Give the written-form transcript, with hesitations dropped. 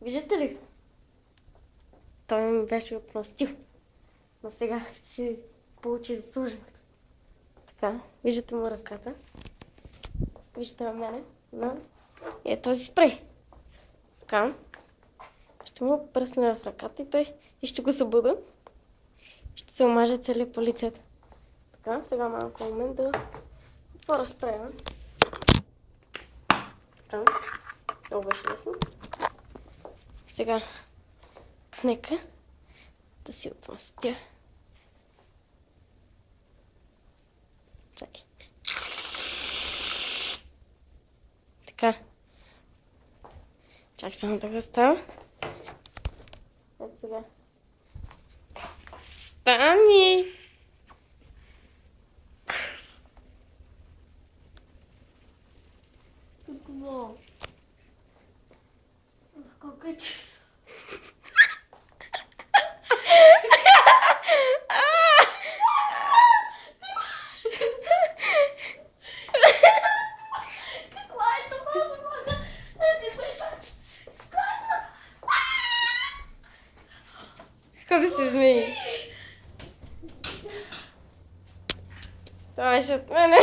Виждате ли? Той ми беше отмъстил. Но сега ще си получи заслуженото. Така, виждате му ръката. Виждате на мене. Но е този спрей. Така. Ще му пръсна в ръката и той и ще го събуда. Ще се омаже целият по лицето. Така, сега малко момент да отворя спрея. Така. Това беше лесно. Сега нека да си отмъстя. Чакай. Така. Чак само да го става. Ето сега. Стани! Какво? Колко е час? Какво е това за мога? Ходи се змии. Това беше от мене.